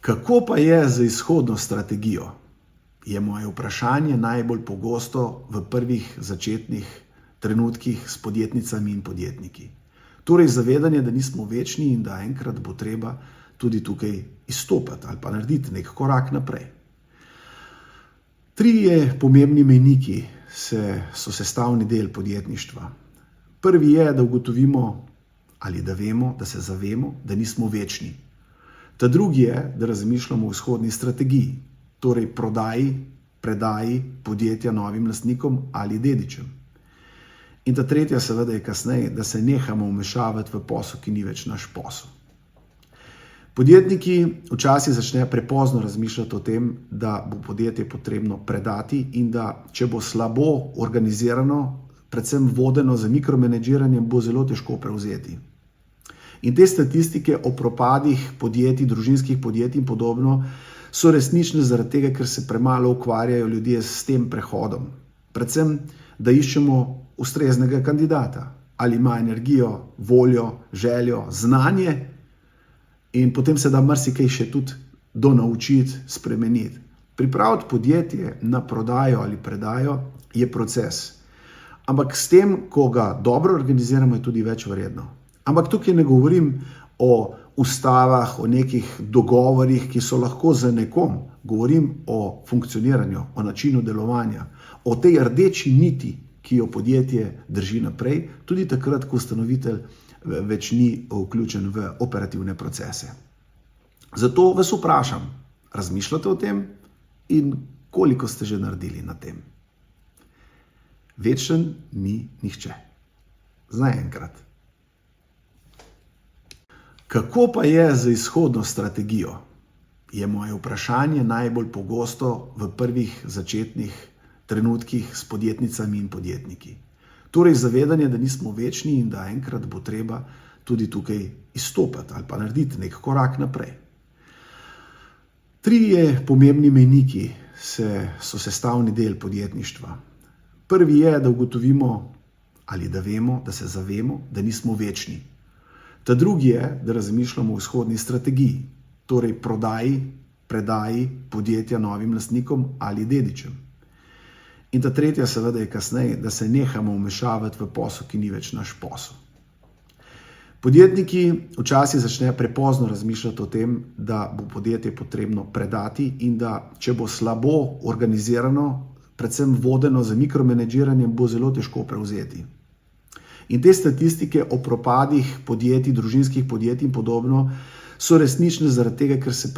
Kako pa je z izhodno strategijo? Je moje vprašanje najbolj pogosto v prvih začetnih trenutkih s podjetnicami in podjetniki. Torej zavedanje, da nismo večni in da enkrat bo treba tudi tukaj izstopati ali pa narediti nek korak naprej. Trije pomembni mejniki so sestavni del podjetništva. Prvi je, da ugotovimo ali da vemo, da se zavemo, da nismo večni. Ta drugi je, da razmišljamo o izhodni strategiji, torej predaji podjetja novim lastnikom ali dedičem. In ta tretja seveda je kasneje, da se nehamo vmešavati v posel, ki ni več naš posel. Podjetniki včasih začnejo prepozno razmišljati o tem, da bo podjetje potrebno predati in da če bo slabo organizirano, predvsem vodeno z mikromenedžiranjem, bo zelo težko prevzeti. In te statistike o propadih podjetij, družinskih podjetij in podobno so resnične zaradi tega, ker se premalo ukvarjajo ljudje s tem prehodom. Predvsem, da iščemo ustreznega kandidata, ali ima energijo, voljo, željo, znanje in potem se da marsikaj še tudi donaučiti, spremeniti. Pripraviti podjetje na prodajo ali predajo je proces. Ampak s tem, ko ga dobro organiziramo, je tudi več vredno. Ampak tukaj ne govorim o ustavah, o nekih dogovorih, ki so lahko za nekom. Govorim o funkcioniranju, o načinu delovanja, o tej rdeči niti, ki jo podjetje drži naprej, tudi takrat, ko ustanovitelj več ni vključen v operativne procese. Zato vas vprašam, razmišljate o tem in koliko ste že naredili na tem? Večen ni nihče. Zaenkrat. Kako pa je z izhodno strategijo? Je moje vprašanje najbolj pogosto v prvih začetnih trenutkih s podjetnicami in podjetniki. Torej zavedanje, da nismo večni in da enkrat bo treba tudi tukaj izstopati ali pa narediti nek korak naprej. Trije pomembni mejniki so sestavni del podjetništva. Prvi je, da ugotovimo ali da vemo, da se zavemo, da nismo večni. Ta drugi je, da razmišljamo o izhodni strategiji, torej predaji podjetja novim lastnikom ali dedičem. In ta tretja seveda je kasneje, da se nehamo vmešavati v posel, ki ni več naš posel. Podjetniki včasih začnejo prepozno razmišljati o tem, da bo podjetje potrebno predati in da če bo slabo organizirano, predvsem vodeno z mikromenedžiranjem, bo zelo težko prevzeti. In te statistike o propadih podjetij, družinskih podjetij in podobno so resnične zaradi tega, ker se